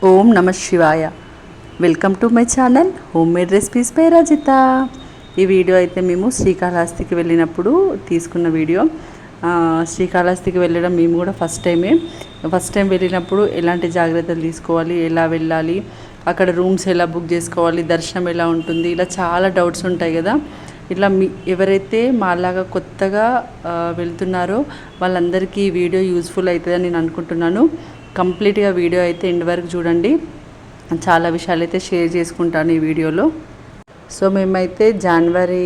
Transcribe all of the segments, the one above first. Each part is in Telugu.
ఓం నమ శివాయ. Welcome to my channel home made recipes by Rajitha. ఈ వీడియో అయితే మేము శ్రీకాళహస్తికి వెళ్ళినప్పుడు తీసుకున్న వీడియో. శ్రీకాళహస్తికి వెళ్ళడం మేము కూడా ఫస్ట్ టైం వెళ్ళినప్పుడు ఎలాంటి జాగ్రత్తలు తీసుకోవాలి, ఎలా వెళ్ళాలి, అక్కడ రూమ్స్ ఎలా బుక్ చేసుకోవాలి, దర్శనం ఎలా ఉంటుంది, ఇలా చాలా డౌట్స్ ఉంటాయి కదా. ఇట్లా ఎవరైతే మాలాగా కొత్తగా వెళ్తున్నారో వాళ్ళందరికీ ఈ వీడియో యూజ్ఫుల్ అవుతుందని నేను అనుకుంటున్నాను. కంప్లీట్గా వీడియో అయితే ఎండ్ వరకు చూడండి. చాలా విషయాలు అయితే షేర్ చేసుకుంటాను ఈ వీడియోలో. సో మేమైతే జనవరి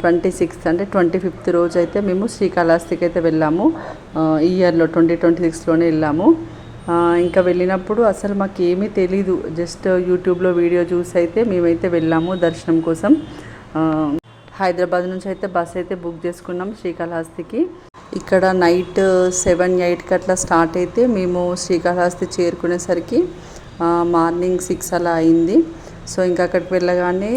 26 అంటే 25th రోజు అయితే మేము శ్రీకాళహస్తికి అయితే వెళ్ళాము. ఈ ఇయర్లో 2026లోనే వెళ్ళాము. ఇంకా వెళ్ళినప్పుడు అసలు మాకు ఏమీ తెలీదు, జస్ట్ యూట్యూబ్లో వీడియో చూసి అయితే మేమైతే వెళ్ళాము దర్శనం కోసం. హైదరాబాద్ నుంచి అయితే బస్ అయితే బుక్ చేసుకున్నాం శ్రీకాళహస్తికి. ఇక్కడ నైట్ 7-8కి అట్లా స్టార్ట్ అయితే మేము శ్రీకాళహస్తి చేరుకునేసరికి మార్నింగ్ 6 అలా అయింది. సో ఇంకా అక్కడికి వెళ్ళగానే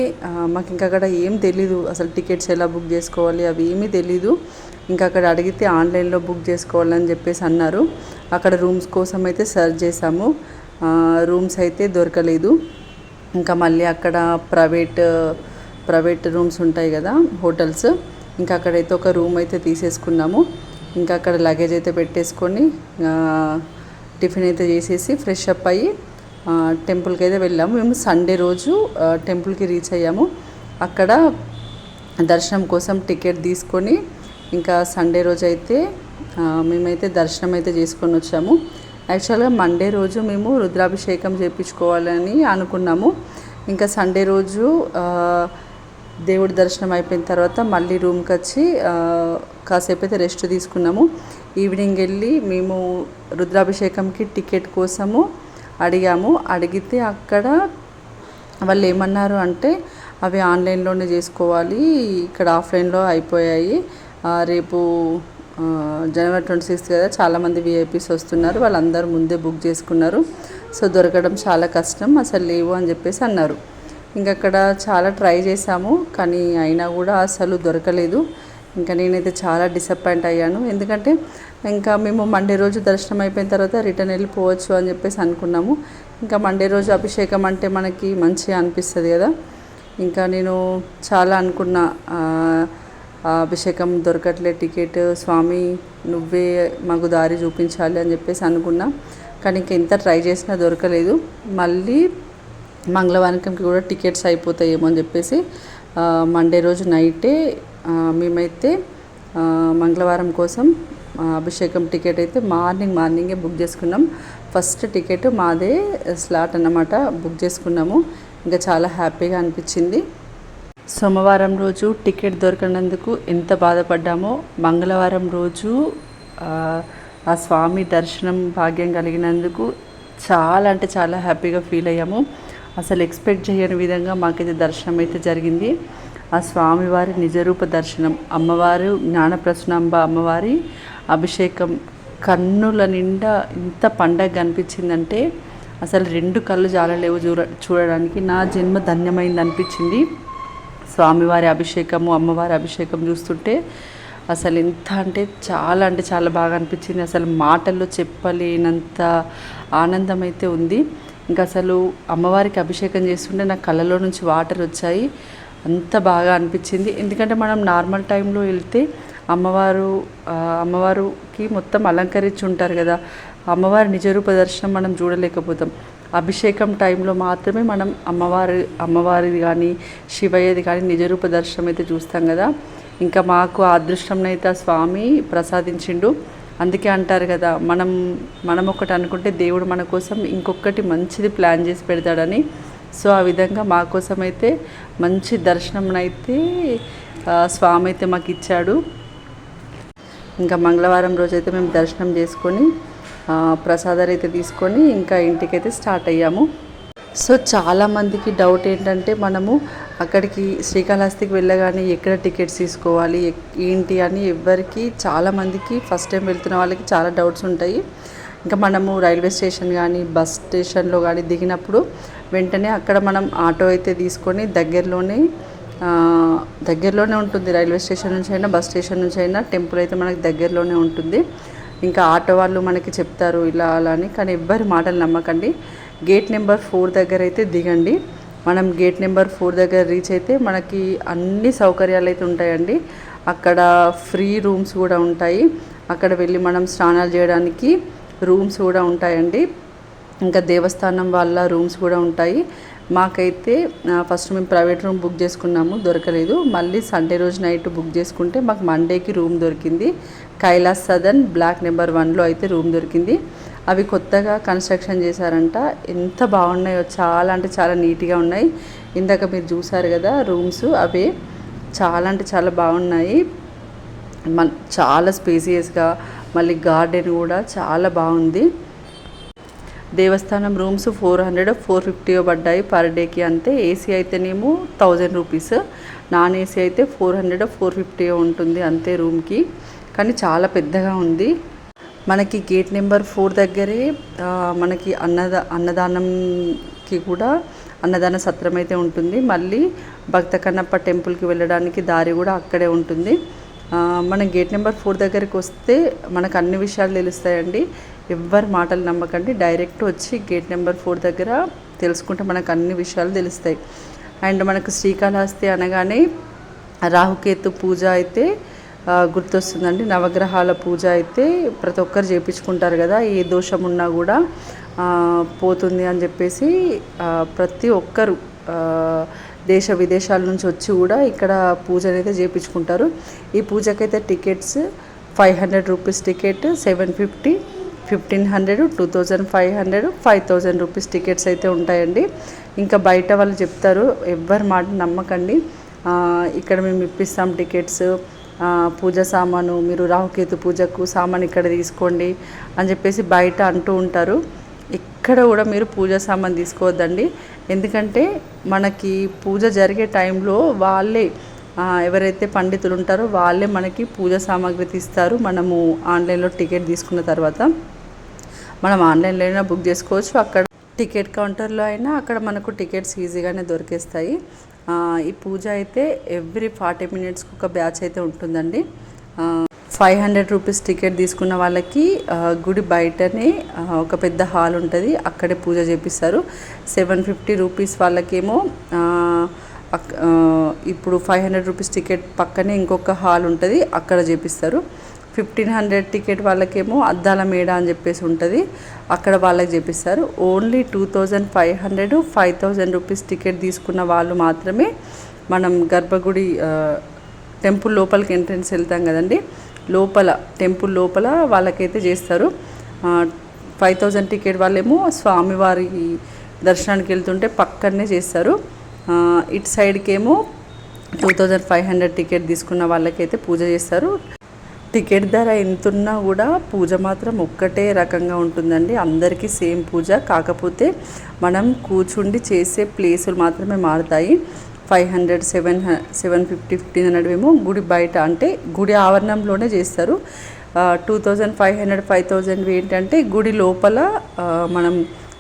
మాకు ఇంకా అక్కడ ఏం తెలీదు, అసలు టికెట్స్ ఎలా బుక్ చేసుకోవాలి అవి ఏమీ తెలీదు. ఇంకా అక్కడ అడిగితే ఆన్లైన్లో బుక్ చేసుకోవాలని చెప్పేసి అన్నారు. అక్కడ రూమ్స్ కోసం అయితే సెర్చ్ చేసాము, రూమ్స్ అయితే దొరకలేదు. ఇంకా మళ్ళీ అక్కడ ప్రైవేట్ రూమ్స్ ఉంటాయి కదా, హోటల్స్, ఇంకా అక్కడైతే ఒక రూమ్ అయితే తీసేసుకున్నాము. ఇంకా అక్కడ లగేజ్ అయితే పెట్టేసుకొని టిఫిన్ అయితే చేసేసి ఫ్రెష్ అప్ అయ్యి టెంపుల్కి అయితే వెళ్ళాము. మేము సండే రోజు టెంపుల్కి రీచ్ అయ్యాము. అక్కడ దర్శనం కోసం టికెట్ తీసుకొని ఇంకా సండే రోజు అయితే మేమైతే దర్శనం అయితే చేసుకొని వచ్చాము. యాక్చువల్గా మండే రోజు మేము రుద్రాభిషేకం చేయించుకోవాలని అనుకున్నాము. ఇంకా సండే రోజు దేవుడి దర్శనం అయిపోయిన తర్వాత మళ్ళీ రూమ్కి వచ్చి కాసేపు అయితే రెస్ట్ తీసుకున్నాము. ఈవినింగ్ వెళ్ళి మేము రుద్రాభిషేకంకి టికెట్ కోసము అడిగితే అక్కడ వాళ్ళు ఏమన్నారు అంటే అవి ఆన్లైన్లోనే చేసుకోవాలి, ఇక్కడ ఆఫ్లైన్లో అయిపోయాయి, రేపు జనవరి 26 కదా, చాలామంది విఐపీస్ వస్తున్నారు, వాళ్ళందరూ ముందే బుక్ చేసుకున్నారు, సో దొరకడం చాలా కష్టం, అసలు లేవు అని చెప్పేసి అన్నారు. ఇంకా అక్కడ చాలా ట్రై చేసాము కానీ అయినా కూడా అసలు దొరకలేదు. ఇంకా నేనైతే చాలా డిసప్పాయింట్ అయ్యాను. ఎందుకంటే ఇంకా మేము మండే రోజు దర్శనం అయిపోయిన తర్వాత రిటర్న్ వెళ్ళిపోవచ్చు అని చెప్పేసి అనుకున్నాము. ఇంకా మండే రోజు అభిషేకం అంటే మనకి మంచిగా అనిపిస్తుంది కదా. ఇంకా నేను చాలా అనుకున్నా, అభిషేకం దొరకట్లే టికెట్, స్వామి నువ్వే మాకు దారి చూపించాలి అని చెప్పేసి అనుకున్నా. కానీ ఇంకా ఎంత ట్రై చేసినా దొరకలేదు. మళ్ళీ మంగళవారంకి కూడా టికెట్స్ అయిపోతాయేమో అని చెప్పేసి మండే రోజు నైటే మేమైతే మంగళవారం కోసం అభిషేకం టికెట్ అయితే మార్నింగే బుక్ చేసుకున్నాం. ఫస్ట్ టికెట్ మాదే స్లాట్ అన్నమాట, బుక్ చేసుకున్నాము. ఇంకా చాలా హ్యాపీగా అనిపించింది. సోమవారం రోజు టికెట్ దొరకనందుకు ఎంత బాధపడ్డామో, మంగళవారం రోజు ఆ స్వామి దర్శనం భాగ్యం కలిగినందుకు చాలా అంటే చాలా హ్యాపీగా ఫీల్ అయ్యాము. అసలు ఎక్స్పెక్ట్ చేయని విధంగా మాకైతే దర్శనం అయితే జరిగింది. ఆ స్వామివారి నిజరూప దర్శనం, అమ్మవారు జ్ఞానప్రసూనాంబ అమ్మవారి అభిషేకం కన్నుల నిండా ఇంత పండగ అనిపించిందంటే అసలు 2 కళ్ళు జాలలేవు చూడడానికి. నా జన్మ ధన్యమైంది అనిపించింది. స్వామివారి అభిషేకము, అమ్మవారి అభిషేకం చూస్తుంటే అసలు ఎంత అంటే చాలా బాగా అనిపించింది. అసలు మాటల్లో చెప్పలేనంత ఆనందం అయితే ఉంది. ఇంకా అసలు అమ్మవారికి అభిషేకం చేస్తుంటే నా కళ్ళలో నుంచి వాటర్ వచ్చాయి, అంత బాగా అనిపించింది. ఎందుకంటే మనం నార్మల్ టైంలో వెళ్తే అమ్మవారికి మొత్తం అలంకరించి ఉంటారు కదా, అమ్మవారి నిజరూప దర్శనం మనం చూడలేకపోతాం. అభిషేకం టైంలో మాత్రమే మనం అమ్మవారిది కానీ శివయ్యది కానీ నిజరూప దర్శనం అయితే చూస్తాం కదా. ఇంకా మాకు ఆ అదృష్టంనైతే ఆ స్వామి ప్రసాదించిండు. అందుకే అంటారు కదా, మనం ఒకటి అనుకుంటే దేవుడు మన కోసం ఇంకొకటి మంచిది ప్లాన్ చేసి పెడతాడని. సో ఆ విధంగా మా కోసం అయితే మంచి దర్శనం అయితే స్వామి అయితే మాకు ఇచ్చాడు. ఇంకా మంగళవారం రోజు అయితే మేము దర్శనం చేసుకొని ప్రసాదాలు అయితే తీసుకొని ఇంకా ఇంటికైతే స్టార్ట్ అయ్యాము. సో చాలామందికి డౌట్ ఏంటంటే మనము అక్కడికి శ్రీకాళహస్తికి వెళ్ళగానే ఎక్కడ టికెట్స్ తీసుకోవాలి ఏంటి అని ఎవరికి చాలామందికి ఫస్ట్ టైం వెళ్తున్న వాళ్ళకి చాలా డౌట్స్ ఉంటాయి. ఇంకా మనము రైల్వే స్టేషన్ కానీ బస్ స్టేషన్లో కానీ దిగినప్పుడు వెంటనే అక్కడ మనం ఆటో అయితే తీసుకొని దగ్గరలోనే ఉంటుంది, రైల్వే స్టేషన్ నుంచి అయినా బస్ స్టేషన్ నుంచి అయినా టెంపుల్ అయితే మనకి దగ్గరలోనే ఉంటుంది. ఇంకా ఆటో వాళ్ళు మనకి చెప్తారు ఇలా అలా అని, కానీ ఎవ్వరి మాటలు నమ్మకండి. గేట్ నెంబర్ 4 దగ్గర అయితే దిగండి. మనం గేట్ నెంబర్ 4 దగ్గర రీచ్ అయితే మనకి అన్ని సౌకర్యాలు అయితే ఉంటాయండి. అక్కడ ఫ్రీ రూమ్స్ కూడా ఉంటాయి. అక్కడ వెళ్ళి మనం స్నానాలు చేయడానికి రూమ్స్ కూడా ఉంటాయండి. ఇంకా దేవస్థానం వాళ్ళ రూమ్స్ కూడా ఉంటాయి. మాకైతే ఫస్ట్ మేము ప్రైవేట్ రూమ్ బుక్ చేసుకున్నాము, దొరకలేదు. మళ్ళీ సండే రోజు నైట్ బుక్ చేసుకుంటే మాకు మండేకి రూమ్ దొరికింది. కైలాస్ సదన్ బ్లాక్ నెంబర్ 1లో అయితే రూమ్ దొరికింది. అవి కొత్తగా కన్స్ట్రక్షన్ చేశారంట. ఎంత బాగున్నాయో, చాలా అంటే చాలా నీట్గా ఉన్నాయి. ఇందాక మీరు చూసారు కదా రూమ్స్, అవే చాలా అంటే చాలా బాగున్నాయి. చాలా స్పేసియస్గా, మళ్ళీ గార్డెన్ కూడా చాలా బాగుంది. దేవస్థానం రూమ్స్ 400-450 పడ్డాయి పర్ డేకి. అంతే. ఏసీ అయితేనేమో 1000 రూపీస్, నాన్ ఏసీ అయితే 400-450 ఉంటుంది అంతే రూమ్కి. కానీ చాలా పెద్దగా ఉంది. మనకి గేట్ నెంబర్ 4 దగ్గరే మనకి అన్నదానంకి కూడా అన్నదాన సత్రం అయితే ఉంటుంది. మళ్ళీ భక్త కన్నప్ప టెంపుల్కి వెళ్ళడానికి దారి కూడా అక్కడే ఉంటుంది. మనం గేట్ నెంబర్ 4 దగ్గరికి వస్తే మనకు అన్ని విషయాలు తెలుస్తాయండి. ఎవ్వరి మాటలు నమ్మకండి, డైరెక్ట్ వచ్చి గేట్ నెంబర్ 4 దగ్గర తెలుసుకుంటే మనకు అన్ని విషయాలు తెలుస్తాయి. అండ్ మనకు శ్రీకాళహస్తి అనగానే రాహుకేతు పూజ అయితే గుర్తొస్తుందండి. నవగ్రహాల పూజ అయితే ప్రతి ఒక్కరు చేయించుకుంటారు కదా, ఏ దోషం ఉన్నా కూడా పోతుంది అని చెప్పేసి ప్రతి ఒక్కరు దేశ విదేశాల నుంచి వచ్చి కూడా ఇక్కడ పూజ అయితే చేయించుకుంటారు. ఈ పూజకైతే tickets 500 rupees ticket, 750, 1500, 2500, 5000 rupees tickets అయితే ఉంటాయండి. ఇంకా బయట వాళ్ళు చెప్తారు, ఎవ్వరి మాట నమ్మకండి. ఇక్కడ మేము ఇప్పిస్తాం టికెట్స్, పూజ సామాను, మీరు రాహుకేతు పూజకు సామాను ఇక్కడ తీసుకోండి అని చెప్పేసి బయట అంటూ ఉంటారు. ఇక్కడ కూడా మీరు పూజ సామాన్ తీసుకోవద్దండి. ఎందుకంటే మనకి పూజ జరిగే టైంలో వాళ్ళే, ఎవరైతే పండితులు ఉంటారో వాళ్ళే మనకి పూజ సామాగ్రి తీస్తారు. మనము ఆన్లైన్లో టికెట్ తీసుకున్న తర్వాత మనం ఆన్లైన్లో అయినా బుక్ చేసుకోవచ్చు, అక్కడ టికెట్ కౌంటర్లో అయినా అక్కడ మనకు టికెట్స్ ఈజీగానే దొరికేస్తాయి. ఈ పూజ అయితే ఎవ్రీ 40 మినిట్స్కి ఒక బ్యాచ్ అయితే ఉంటుందండి. 500 రూపీస్ టికెట్ తీసుకున్న వాళ్ళకి గుడి బయటనే ఒక పెద్ద హాల్ ఉంటుంది, అక్కడే పూజ చేపిస్తారు. 750 రూపీస్ వాళ్ళకేమో ఇప్పుడు 500 రూపీస్ టికెట్ పక్కనే ఇంకొక హాల్ ఉంటుంది, అక్కడ చేపిస్తారు. 1500 టికెట్ వాళ్ళకేమో అద్దాల మేడ అని చెప్పేసి ఉంటుంది, అక్కడ వాళ్ళకి చేపిస్తారు. ఓన్లీ 2500, 5000 రూపీస్ టికెట్ తీసుకున్న వాళ్ళు మాత్రమే మనం గర్భగుడి టెంపుల్ లోపలికి ఎంట్రెన్స్ వెళ్తాం కదండి, లోపల టెంపుల్ లోపల వాళ్ళకైతే చేస్తారు. 5000 టికెట్ వాళ్ళేమో స్వామివారి దర్శనానికి వెళ్తుంటే పక్కనే చేస్తారు. ఇటు సైడ్కేమో 2500 టికెట్ తీసుకున్న వాళ్ళకైతే పూజ చేస్తారు. టికెట్ ధర ఎంతున్నా కూడా పూజ మాత్రం ఒక్కటే రకంగా ఉంటుందండి, అందరికీ సేమ్ పూజ. కాకపోతే మనం కూర్చుండి చేసే ప్లేసులు మాత్రమే మారుతాయి. 500, 750, 1500 ఏమో గుడి బయట, అంటే గుడి ఆవరణంలోనే చేస్తారు. 2500, 5000 ఏంటంటే గుడి లోపల మనం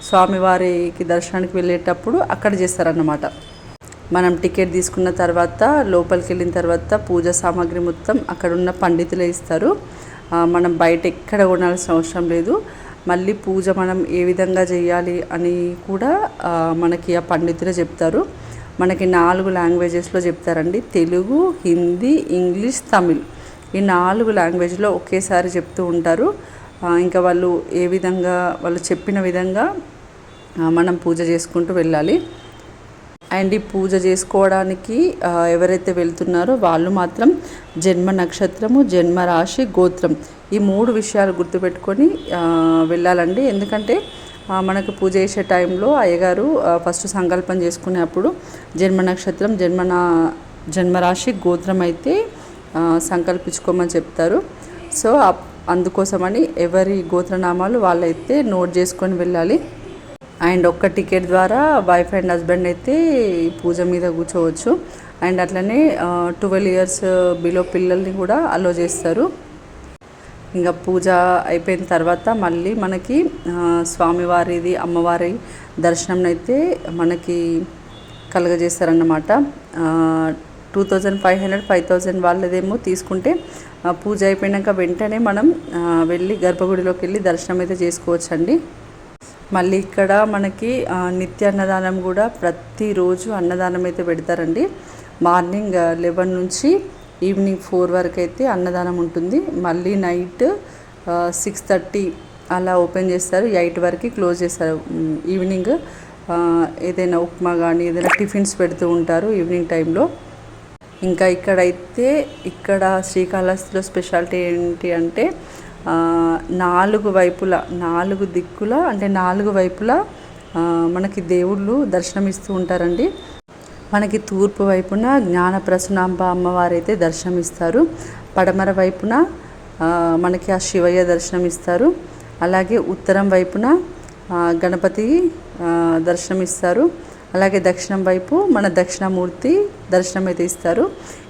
స్వామివారికి దర్శనానికి వెళ్ళేటప్పుడు అక్కడ చేస్తారన్నమాట. మనం టికెట్ తీసుకున్న తర్వాత లోపలికి వెళ్ళిన తర్వాత పూజ సామాగ్రి మొత్తం అక్కడ ఉన్న పండితులే ఇస్తారు. మనం బయట ఎక్కడ కొనాల్సిన అవసరం లేదు. మళ్ళీ పూజ మనం ఏ విధంగా చేయాలి అని కూడా మనకి ఆ పండితులే చెప్తారు. మనకి 4 లాంగ్వేజెస్లో చెప్తారండి, తెలుగు, హిందీ, ఇంగ్లీష్, తమిళ్. ఈ 4 లాంగ్వేజ్లో ఒకేసారి చెప్తూ ఉంటారు. ఇంకా వాళ్ళు ఏ విధంగా వాళ్ళు చెప్పిన విధంగా మనం పూజ చేసుకుంటూ వెళ్ళాలి. అండ్ ఈ పూజ చేసుకోవడానికి ఎవరైతే వెళ్తున్నారో వాళ్ళు మాత్రం జన్మ నక్షత్రము, జన్మ రాశి, గోత్రం, ఈ 3 విషయాలు గుర్తుపెట్టుకొని వెళ్ళాలండి. ఎందుకంటే మనకు పూజ చేసే టైంలో అయ్యగారు ఫస్ట్ సంకల్పం చేసుకునేప్పుడు జన్మ నక్షత్రం, జన్మరాశి, గోత్రం అయితే సంకల్పించుకోమని చెప్తారు. సో అందుకోసమని ఎవరి గోత్రనామాలు వాళ్ళైతే నోట్ చేసుకొని వెళ్ళాలి. అండ్ ఒక్క టికెట్ ద్వారా వైఫ్ అండ్ హస్బెండ్ అయితే పూజ మీద కూర్చోవచ్చు. అండ్ అట్లనే 12 years బిలో పిల్లల్ని కూడా అలో చేస్తారు. ఇంకా పూజ అయిపోయిన తర్వాత మళ్ళీ మనకి స్వామివారిది, అమ్మవారి దర్శనం అయితే మనకి కలుగజేస్తారన్నమాట. 2500, 5000 వాళ్ళదేమో తీసుకుంటే పూజ అయిపోయినాక వెంటనే మనం వెళ్ళి గర్భగుడిలోకి వెళ్ళి దర్శనం అయితే చేసుకోవచ్చండి. మళ్ళీ ఇక్కడ మనకి నిత్య అన్నదానం కూడా ప్రతిరోజు అన్నదానం అయితే పెడతారండి. మార్నింగ్ 11 నుంచి ఈవినింగ్ 4 వరకు అయితే అన్నదానం ఉంటుంది. మళ్ళీ నైట్ 6:30 అలా ఓపెన్ చేస్తారు, 8 వరకు క్లోజ్ చేస్తారు. ఈవినింగ్ ఏదైనా ఉప్మా కానీ ఏదైనా టిఫిన్స్ పెడుతూ ఉంటారు ఈవినింగ్ టైంలో. ఇంకా ఇక్కడ శ్రీకాళహస్తిలో స్పెషాలిటీ ఏంటి అంటే 4 వైపులా 4 దిక్కుల అంటే 4 వైపులా మనకి దేవుళ్ళు దర్శనమిస్తూ ఉంటారండి. మనకి తూర్పు వైపున జ్ఞానప్రసూనాంబ అమ్మవారు అయితే దర్శనమిస్తారు. పడమర వైపున మనకి ఆ శివయ్య దర్శనమిస్తారు. అలాగే ఉత్తరం వైపున గణపతి దర్శనమిస్తారు. అలాగే దక్షిణం వైపు మన దక్షిణామూర్తి దర్శనం అయితే ఇస్తారు.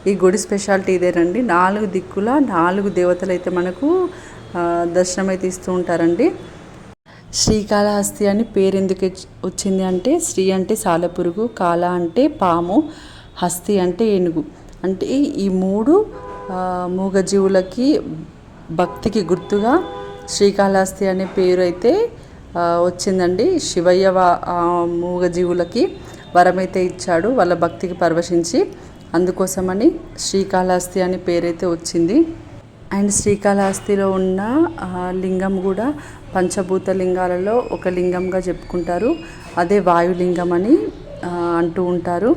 ఈ గుడి స్పెషాలిటీ ఇదేనండి. 4 దిక్కుల 4 దేవతలు అయితే మనకు దర్శనం అయితే ఇస్తూ ఉంటారండి. శ్రీకాళహస్తి అని పేరు ఎందుకు వచ్చింది అంటే, శ్రీ అంటే సాలెపురుగు, కాళ అంటే పాము, హస్తి అంటే ఏనుగు. అంటే ఈ 3 మూగజీవులకి భక్తికి గుర్తుగా శ్రీకాళహస్తి అనే పేరు అయితే వచ్చిందండి. శివయ్య మూగజీవులకి వరమైతే ఇచ్చాడు వాళ్ళ భక్తికి పరవశించి, అందుకోసమని శ్రీకాళహస్తి అనే పేరైతే వచ్చింది. అండ్ శ్రీకాళహస్తిలో ఉన్న లింగం కూడా పంచభూత లింగాలలో ఒక లింగంగా చెప్పుకుంటారు. అదే వాయులింగం అని అంటూ ఉంటారు.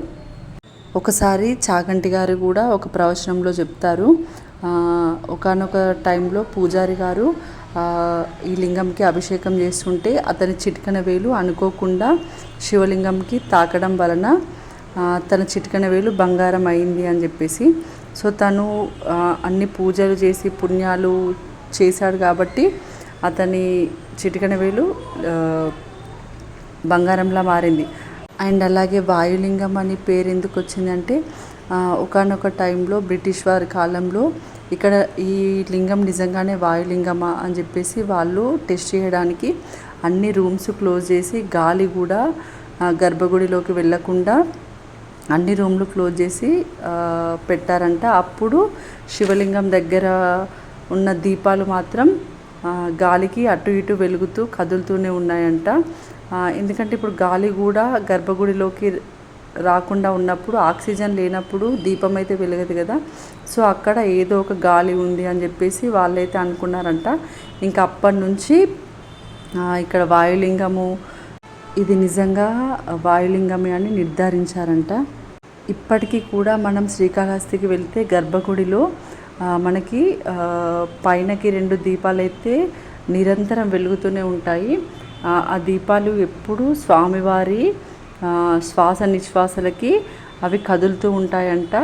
ఒకసారి చాగంటి గారు కూడా ఒక ప్రవచనంలో చెప్తారు, ఒకానొక టైంలో పూజారి గారు ఈ లింగంకి అభిషేకం చేస్తుంటే అతని చిటికన వేలు అనుకోకుండా శివలింగంకి తాకడం వలన తన చిటికన వేలు బంగారం అయింది అని చెప్పేసి. సో తను అన్ని పూజలు చేసి పుణ్యాలు చేశాడు కాబట్టి అతని చిటికన వేలు బంగారంలా మారింది. అండ్ అలాగే వాయులింగం అని పేరు ఎందుకు వచ్చిందంటే, ఒకానొక టైంలో బ్రిటిష్ వారి కాలంలో ఇక్కడ ఈ లింగం నిజంగానే వాయులింగమా అని చెప్పేసి వాళ్ళు టెస్ట్ చేయడానికి అన్ని రూమ్స్ క్లోజ్ చేసి, గాలి కూడా గర్భగుడిలోకి వెళ్ళకుండా అన్ని రూమ్లు క్లోజ్ చేసి పెట్టారంట. అప్పుడు శివలింగం దగ్గర ఉన్న దీపాలు మాత్రం గాలికి అటు ఇటు వెలుగుతూ కదులుతూనే ఉన్నాయంట. ఎందుకంటే ఇప్పుడు గాలి కూడా గర్భగుడిలోకి రాకుండా ఉన్నప్పుడు, ఆక్సిజన్ లేనప్పుడు దీపం అయితే వెలగదు కదా. సో అక్కడ ఏదో ఒక గాలి ఉంది అని చెప్పేసి వాళ్ళైతే అనుకున్నారంట. ఇంకా అప్పటి నుంచి ఇక్కడ వాయులింగము ఇది నిజంగా వాయులింగమే అని నిర్ధారించారంట. ఇప్పటికీ కూడా మనం శ్రీకాళహస్తికి వెళ్తే గర్భగుడిలో మనకి పైనకి 2 దీపాలు అయితే నిరంతరం వెలుగుతూనే ఉంటాయి. ఆ దీపాలు ఎప్పుడూ స్వామివారి శ్వాస నిశ్వాసలకి అవి కదులుతూ ఉంటాయంట.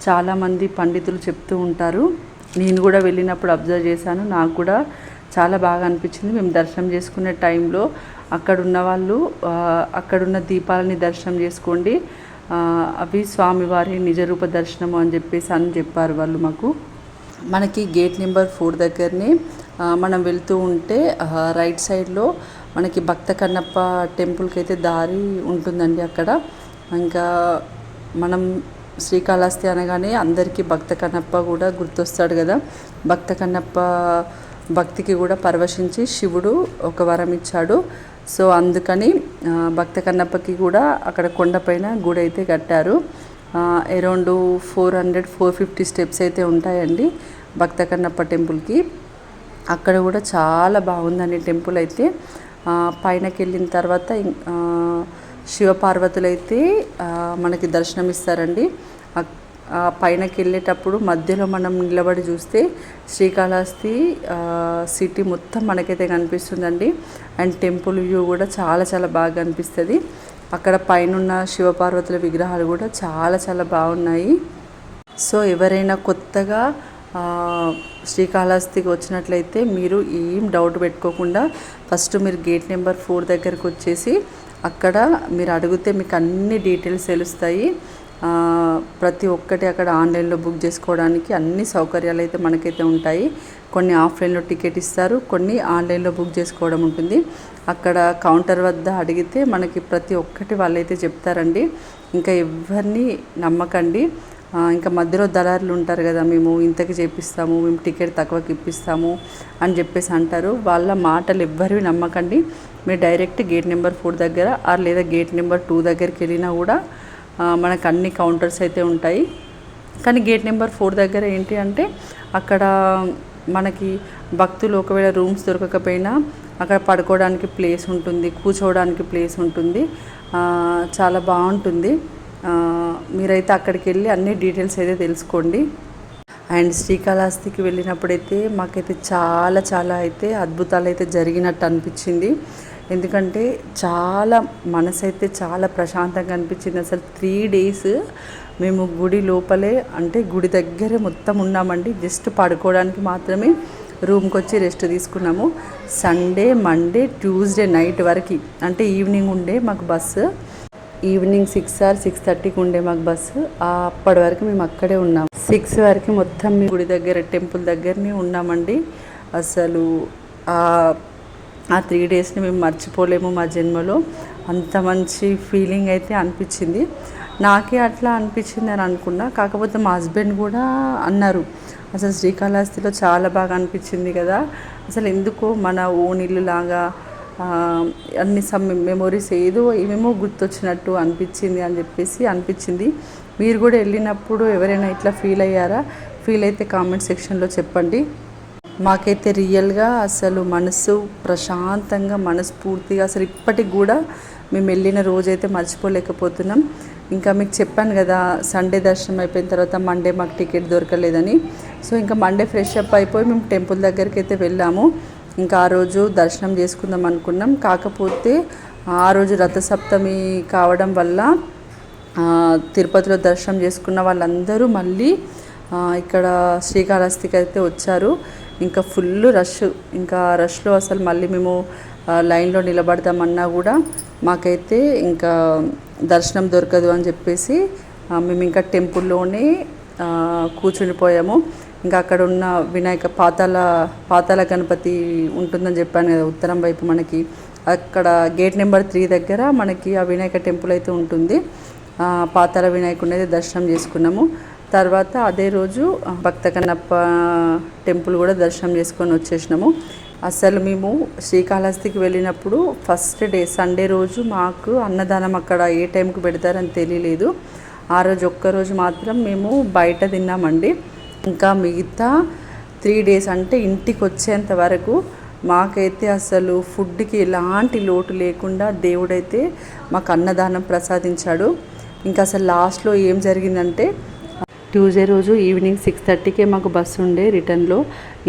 చాలామంది పండితులు చెప్తూ ఉంటారు. నేను కూడా వెళ్ళినప్పుడు అబ్జర్వ్ చేశాను, నాకు కూడా చాలా బాగా అనిపించింది. మేము దర్శనం చేసుకునే టైంలో అక్కడున్న వాళ్ళు అక్కడున్న దీపాలని దర్శనం చేసుకోండి, అవి స్వామివారి నిజరూప దర్శనము అని చెప్పారు వాళ్ళు మాకు. మనకి గేట్ నెంబర్ 4 దగ్గరనే మనం వెళ్తూ ఉంటే రైట్ సైడ్లో మనకి భక్త కన్నప్ప టెంపుల్కి అయితే దారి ఉంటుందండి అక్కడ. ఇంకా మనం శ్రీకాళహస్తి అనగానే అందరికీ భక్త కన్నప్ప కూడా గుర్తొస్తాడు కదా. భక్త కన్నప్ప భక్తికి కూడా పరవశించి శివుడు ఒక వరం ఇచ్చాడు. సో అందుకని భక్త కన్నప్పకి కూడా అక్కడ కొండపైన గుడి అయితే కట్టారు. అరౌండ్ 450 స్టెప్స్ అయితే ఉంటాయండి భక్త కన్నప్ప టెంపుల్కి. అక్కడ కూడా చాలా బాగుందండి టెంపుల్ అయితే. పైనకి వెళ్ళిన తర్వాత శివపార్వతులు అయితే మనకి దర్శనమిస్తారండి. పైనకి వెళ్ళేటప్పుడు మధ్యలో మనం నిలబడి చూస్తే శ్రీకాళహస్తి సిటీ మొత్తం మనకైతే కనిపిస్తుందండి. అండ్ టెంపుల్ వ్యూ కూడా చాలా చాలా బాగా అనిపిస్తుంది. అక్కడ పైన శివపార్వతుల విగ్రహాలు కూడా చాలా చాలా బాగున్నాయి. సో ఎవరైనా కొత్తగా శ్రీకాళహస్తికి వచ్చినట్లయితే మీరు ఏం డౌట్ పెట్టుకోకుండా ఫస్ట్ మీరు గేట్ నెంబర్ 4 దగ్గరకు వచ్చేసి అక్కడ మీరు అడిగితే మీకు అన్ని డీటెయిల్స్ తెలుస్తాయి. ప్రతి ఒక్కటి అక్కడ ఆన్లైన్లో బుక్ చేసుకోవడానికి అన్ని సౌకర్యాలు అయితే మనకైతే ఉంటాయి. కొన్ని ఆఫ్లైన్లో టికెట్ ఇస్తారు, కొన్ని ఆన్లైన్లో బుక్ చేసుకోవడం ఉంటుంది. అక్కడ కౌంటర్ వద్ద అడిగితే మనకి ప్రతి ఒక్కటి వాళ్ళైతే చెప్తారండి. ఇంకా ఎవరిని నమ్మకండి. ఇంకా మధ్యలో దళారులు ఉంటారు కదా, మేము ఇంతకి చేపిస్తాము, మేము టికెట్ తక్కువకి ఇప్పిస్తాము అని చెప్పేసి అంటారు. వాళ్ళ మాటలు ఎవ్వరివి నమ్మకండి. మీరు డైరెక్ట్ గేట్ నెంబర్ 4 దగ్గర లేదా గేట్ నెంబర్ 2 దగ్గరికి వెళ్ళినా కూడా మనకు అన్ని కౌంటర్స్ అయితే ఉంటాయి. కానీ గేట్ నెంబర్ 4 దగ్గర ఏంటి అంటే అక్కడ మనకి భక్తులు ఒకవేళ రూమ్స్ దొరకకపోయినా అక్కడ పడుకోవడానికి ప్లేస్ ఉంటుంది, కూర్చోవడానికి ప్లేస్ ఉంటుంది, చాలా బాగుంటుంది. మీరైతే అక్కడికి వెళ్ళి అన్ని డీటెయిల్స్ అయితే తెలుసుకోండి. అండ్ శ్రీకాళహస్తికి వెళ్ళినప్పుడైతే మాకైతే చాలా చాలా అయితే అద్భుతాలు అయితే జరిగినట్టు అనిపించింది. ఎందుకంటే మనసు అయితే చాలా ప్రశాంతంగా అనిపించింది. అసలు 3 days మేము గుడి లోపలే అంటే గుడి దగ్గరే మొత్తం ఉన్నామండి. జస్ట్ పడుకోవడానికి మాత్రమే రూమ్కి వచ్చి రెస్ట్ తీసుకున్నాము. సండే, మండే, ట్యూస్డే నైట్ వరకు అంటే ఈవినింగ్ ఉండే మాకు బస్సు. ఈవినింగ్ 6 or 6:30కి ఉండే మాకు బస్సు. అప్పటి వరకు మేము అక్కడే ఉన్నాము. 6 వరకు మొత్తం మీ గుడి దగ్గర టెంపుల్ దగ్గరనే ఉన్నామండి. అసలు ఆ 3 daysని మేము మర్చిపోలేము మా జన్మలో. అంత మంచి ఫీలింగ్ అయితే అనిపించింది. నాకే అట్లా అనిపించింది అని అనుకున్నా. కాకపోతే మా హస్బెండ్ కూడా అన్నారు, అసలు శ్రీకాళహస్తిలో చాలా బాగా అనిపించింది కదా, అసలు ఎందుకో మన ఓన్ ఇల్లు లాగా అన్ని మెమొరీస్ ఏమేమో గుర్తొచ్చినట్టు అనిపించింది అని చెప్పేసి అనిపించింది. మీరు కూడా వెళ్ళినప్పుడు ఎవరైనా ఇట్లా ఫీల్ అయ్యారా? ఫీల్ అయితే కామెంట్ సెక్షన్లో చెప్పండి. మాకైతే రియల్గా అసలు మనసు ప్రశాంతంగా మనస్ఫూర్తిగా అసలు ఇప్పటికి కూడా మేము వెళ్ళిన రోజైతే మర్చిపోలేకపోతున్నాం. ఇంకా మీకు చెప్పాను కదా, సండే దర్శనం అయిపోయిన తర్వాత మండే మాకు టికెట్ దొరకలేదని. సో ఇంకా మండే ఫ్రెష్ అప్ అయిపోయి మేము టెంపుల్ దగ్గరికి అయితే వెళ్ళాము. ఇంకా ఆ రోజు దర్శనం చేసుకుందాం అనుకున్నాం. కాకపోతే ఆ రోజు రథసప్తమి కావడం వల్ల తిరుపతిలో దర్శనం చేసుకున్న వాళ్ళందరూ మళ్ళీ ఇక్కడ శ్రీకాళహస్తికి అయితే వచ్చారు. ఇంకా ఫుల్ రష్. ఇంకా రష్లో అసలు మళ్ళీ మేము లైన్లో నిలబడదామన్నా కూడా మాకైతే ఇంకా దర్శనం దొరకదు అని చెప్పేసి మేము ఇంకా టెంపుల్లోనే కూర్చునిపోయాము. ఇంకా అక్కడ ఉన్న పాతాల గణపతి ఉంటుందని చెప్పాను కదా ఉత్తరం వైపు మనకి. అక్కడ గేట్ నెంబర్ 3 దగ్గర మనకి ఆ వినాయక టెంపుల్ అయితే ఉంటుంది. పాతాల వినాయకుడిని అయితే దర్శనం చేసుకున్నాము. తర్వాత అదే రోజు భక్త కన్నప్ప టెంపుల్ కూడా దర్శనం చేసుకొని వచ్చేసినాము. అసలు మేము శ్రీకాళహస్తికి వెళ్ళినప్పుడు ఫస్ట్ డే సండే రోజు మాకు అన్నదానం అక్కడ ఏ టైంకి పెడతారని తెలియలేదు. ఆ రోజు ఒక్కరోజు మాత్రం మేము బయట తిన్నామండి. ఇంకా మిగతా 3 days అంటే ఇంటికి వచ్చేంత వరకు మాకైతే అసలు ఫుడ్కి ఎలాంటి లోటు లేకుండా దేవుడైతే మాకు అన్నదానం ప్రసాదించాడు. ఇంకా అసలు లాస్ట్లో ఏం జరిగిందంటే ట్యూస్డే రోజు ఈవినింగ్ 6:30కే మాకు బస్సు ఉండే రిటర్న్లో.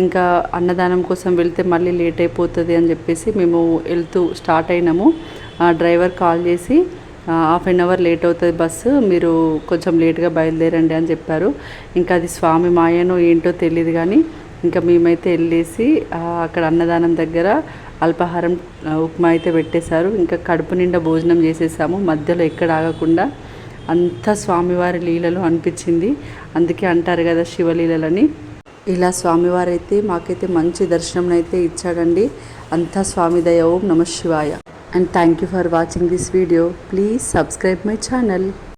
ఇంకా అన్నదానం కోసం వెళ్తే మళ్ళీ లేట్ అయిపోతుంది అని చెప్పేసి మేము వెళ్తూ స్టార్ట్ అయినాము. డ్రైవర్ కాల్ చేసి 1/2 hour లేట్ అవుతుంది బస్సు, మీరు కొంచెం లేట్గా బయలుదేరండి అని చెప్పారు. ఇంకా అది స్వామి మాయనో ఏంటో తెలియదు కానీ ఇంకా మేమైతే వెళ్ళేసి అక్కడ అన్నదానం దగ్గర అల్పాహారం ఉప్మా అయితే పెట్టేశారు. ఇంకా కడుపు నిండా భోజనం చేసేసాము మధ్యలో ఎక్కడ ఆగకుండా. అంతా స్వామివారి లీలలు అనిపించింది. అందుకే అంటారు కదా శివలీలలని. ఇలా స్వామివారు అయితే మాకైతే మంచి దర్శనం అయితే ఇచ్చాడండి. అంతా స్వామి దయ. ఓం నమః శివాయ. And thank you for watching this video. Please subscribe my channel.